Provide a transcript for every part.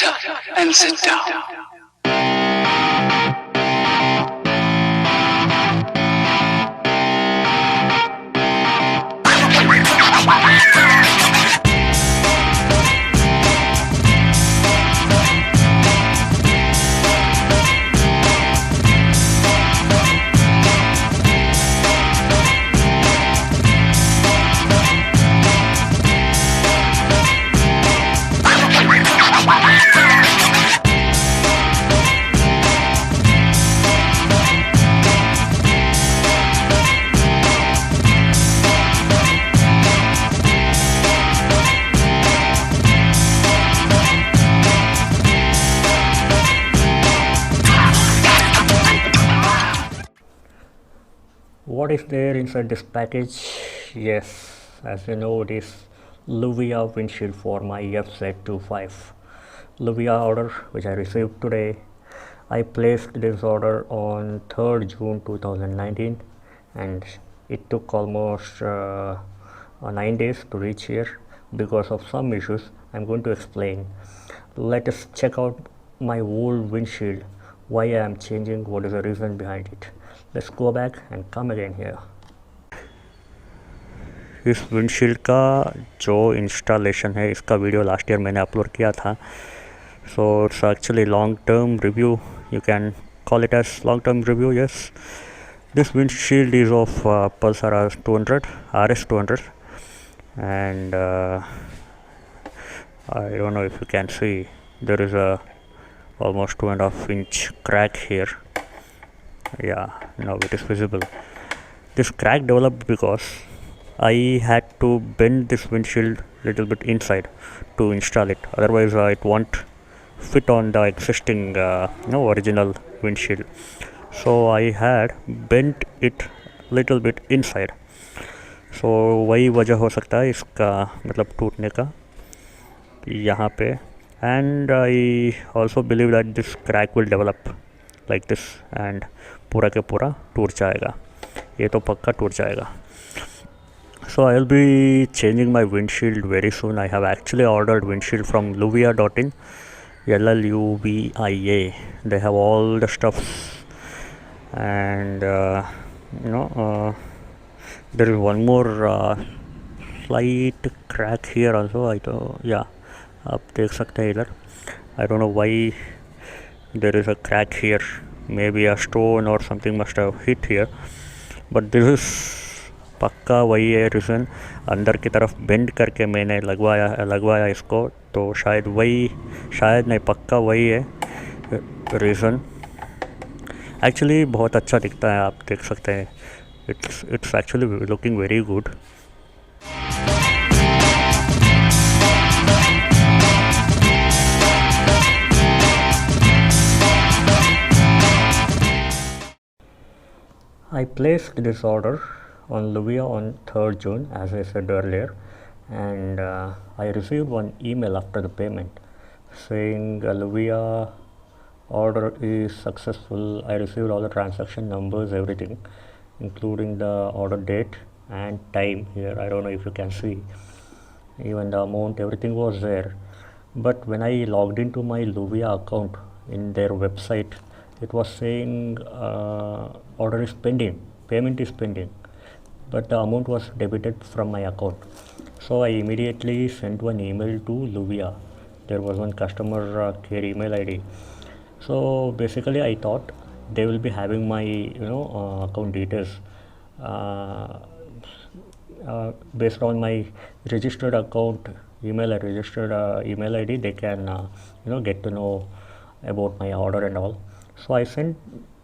Shut up and sit down. What is there inside this package? Yes, as you know, it is LLUVIA windshield for my Fz25 LLUVIA order, which I received today. I placed this order on 3rd June 2019, and it took almost 9 days to reach here because of some issues I'm going to explain. Let us check out my old windshield, why I am changing, what is the reason behind it. Let's go back and come again here. इस windshield का जो installation है, इसका video last year मैंने upload किया था. So it's actually long term review, you can call it as long term review. Yes, this windshield is of Pulsar RS200, and I don't know if you can see, there is a almost 2.5 inch crack here. Yeah, now it is visible. This crack developed because I had to bend this windshield little bit inside to install it, otherwise it won't fit on the existing original windshield. So I had bent it little bit inside. So वही वजह हो सकता है इसका मतलब टूटने का यहाँ पे. And I also believe that this crack will develop like this and पूरा के पूरा टूट जाएगा, ये तो पक्का टूट जाएगा. So I'll be changing my windshield very soon. I have actually ordered windshield from LLUVIA.in, LLUVIA. They have all the stuff, and there is one more slight crack here also. आप देख सकते हैं इधर. I don't know why there is a crack here. Maybe a stone or something must have hit here, but this is पक्का वही है reason. अंदर की तरफ बेंड करके मैंने लगवाया इसको, तो शायद नहीं पक्का वही है रीज़न. एक्चुअली बहुत अच्छा दिखता है, आप देख सकते हैं. It's actually looking very good. I placed this order on LLUVIA on 3rd June, as I said earlier, and I received one email after the payment saying LLUVIA order is successful. I received all the transaction numbers, everything, including the order date and time here. I don't know if you can see, even the amount, everything was there. But when I logged into my LLUVIA account in their website, it was saying order is pending, payment is pending, but the amount was debited from my account. So I immediately sent one email to LLUVIA. There was one customer care email ID. So basically I thought they will be having my account details based on my registered account email and registered email ID. They can get to know about my order and all. So I sent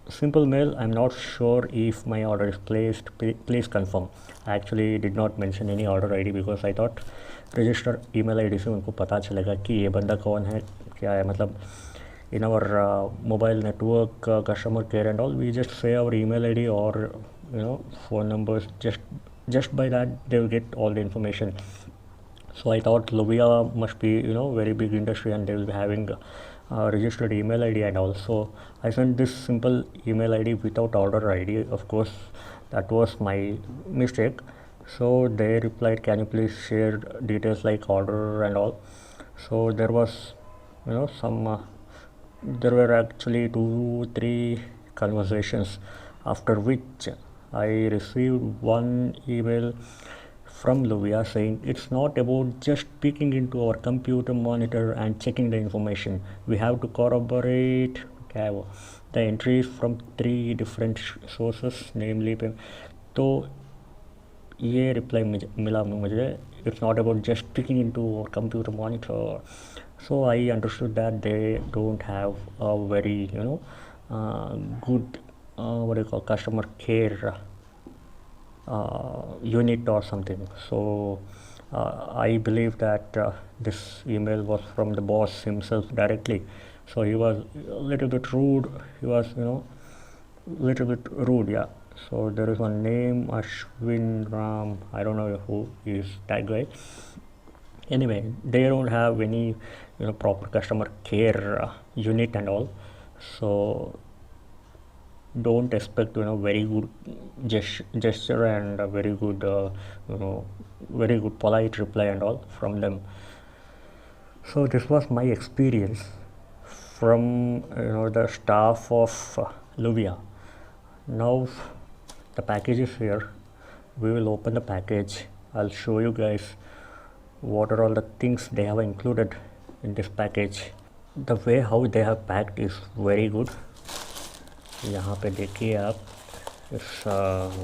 simple mail, I'm not sure if my order is placed, please confirm. I actually did not mention any order ID because I thought registered email ID से उनको पता चलेगा कि ये बंदा कौन है, क्या है. मतलब in our mobile network customer care and all, we just say our email ID or phone numbers. Just by that they will get all the information. So I thought LLUVIA must be very big industry and they will be having registered email ID and also I sent this simple email ID without order ID. Of course that was my mistake. So they replied, can you please share details like order and all. So there was There were actually 2-3 conversations, after which I received one email from LLUVIA saying it's not about just peeking into our computer monitor and checking the information. We have to corroborate the entries from 3 different sources, namely. तो ये reply मिला मुझे, it's not about just peeking into our computer monitor. So I understood that they don't have a very good customer care unit or something. So I believe that this email was from the boss himself directly. So he was a little bit rude. Yeah. So there is one name, Ashwin Ram. I don't know who is that guy. Anyway, they don't have any proper customer care unit and all. So don't expect very good gesture and a very good very good polite reply and all from them. So this was my experience from the staff of LLUVIA. Now the package is here. We will open the package. I'll show you guys what are all the things they have included in this package. The way how they have packed is very good. यहाँ पे देखिए आप, it's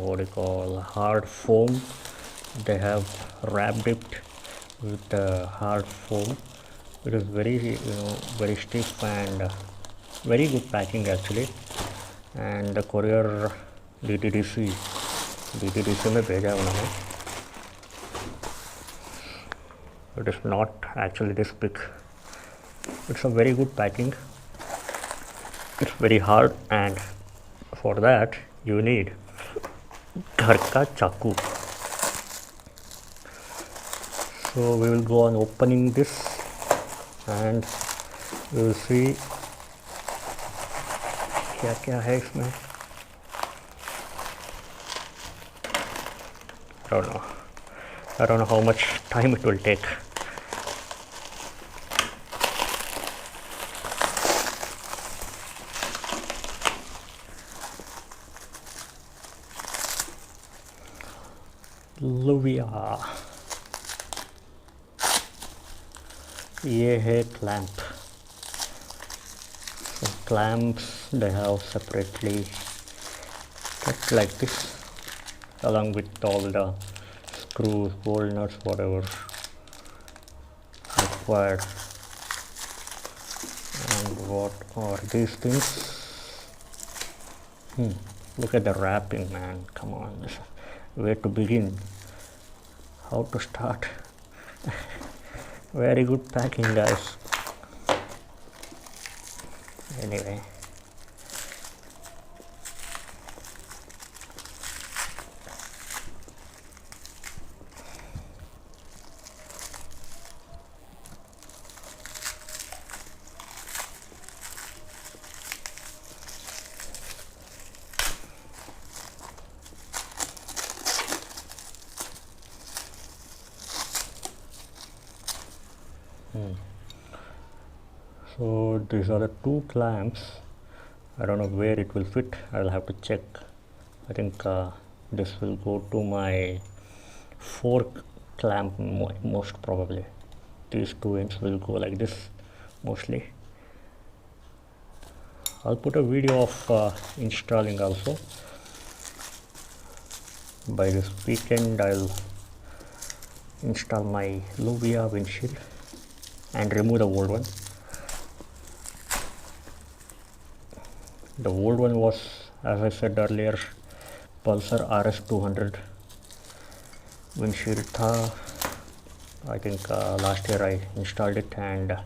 what you call hard foam. They have wrapped it with the hard foam. It is very very stiff and very good packing actually. And the courier DTDC में भेजा उन्होंने. It is not actually this big. It's a very good packing. It's very hard, and for that you need घर का चाकू. So we will go on opening this and we will see क्या क्या है इसमें. I don't know how much time it will take. LLUVIA. ये है clamp. So clamps they have separately kept like this, along with all the screws, bolt nuts, whatever required. And what are these things? Look at the wrapping, man. Come on, where to begin? How to start? Very good packing, guys. Anyway, so these are the 2 clamps. I don't know where it will fit. I'll have to check. I think this will go to my 4 clamp most probably. These 2 ends will go like this mostly. I'll put a video of installing also. By this weekend I'll install my LLUVIA windshield and remove the old one. The old one was, as I said earlier, Pulsar RS200 windshield tha. I think last year I installed it, and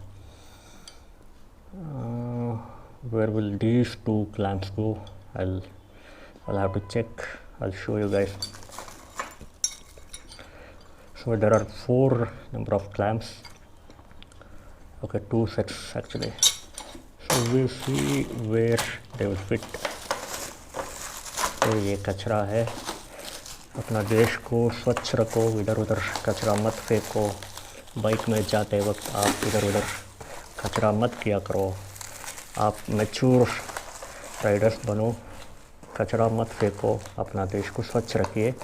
where will these 2 clamps go? I'll have to check. I'll show you guys. So there are 4 number of clamps. Okay, 2 sets actually. So we'll see where they will fit. तो ये कचरा है. अपना देश को स्वच्छ रखो, इधर उधर कचरा मत फेंको. बाइक में जाते वक्त आप इधर उधर कचरा मत किया करो, आप मैच्योर राइडर्स बनो, कचरा मत फेंको, अपना देश को स्वच्छ रखिए।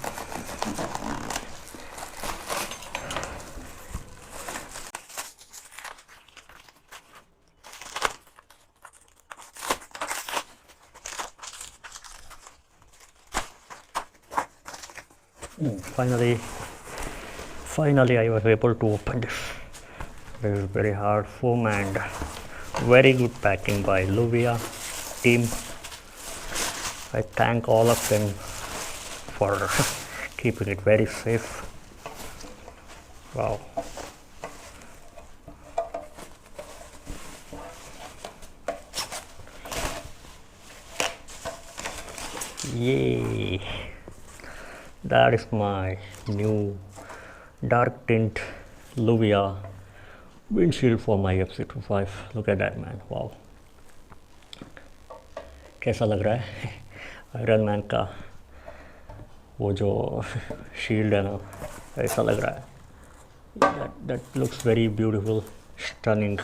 Finally I was able to open this. This is very hard foam and very good packing by LLUVIA team. I thank all of them for keeping it very safe. Wow. Yay. That is my new dark tint LLUVIA windshield for my Fz25. Look at that, man. Wow. कैसा लग रहा है iron man का वो जो shield है ना, ऐसा लग रहा है। that looks very beautiful, stunning.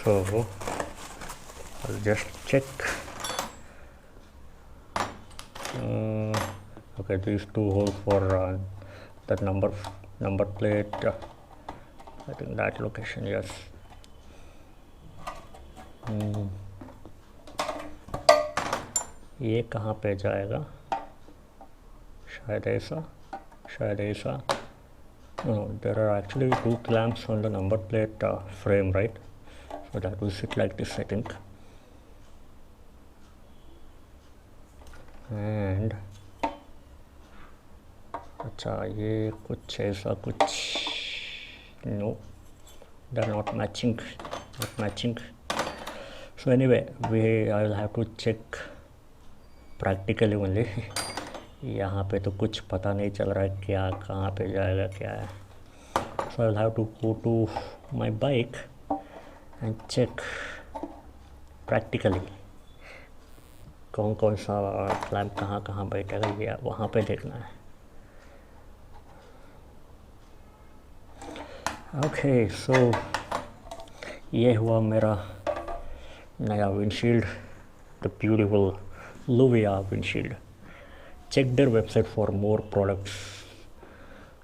So I'll just check. Okay, these two holes for that number plate. I think that location, yes. ये कहाँ पे जाएगा? शायद ऐसा. No, there are actually two clamps on the number plate frame, right? So that will sit like this, I think. And अच्छा, ये कुछ ऐसा कुछ. No, they're not matching. So anyway, I will have to check practically only. यहाँ पे तो कुछ पता नहीं चल रहा है क्या कहाँ पे जाएगा क्या है. So I will have to go to my bike and check practically कौन सा क्लैम्प कहाँ बैठेगा, ये वहाँ पे देखना है. Okay, so ये हुआ मेरा नया windshield, the beautiful LLUVIA windshield. Check their website for more products.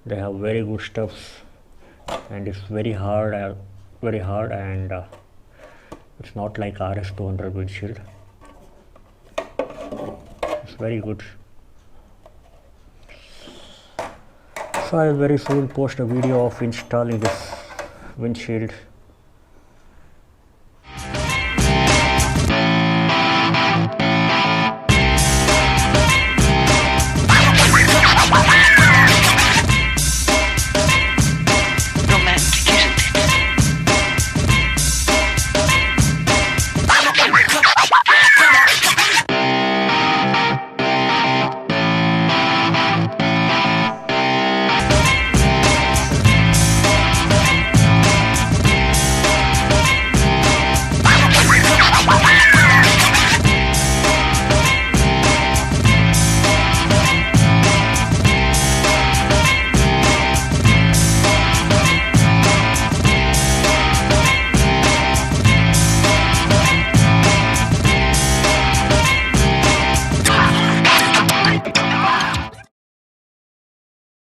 They have very good stuff, and it's very hard, and it's not like RS200 windshield. It's very good. So I will very soon post a video of installing this windshield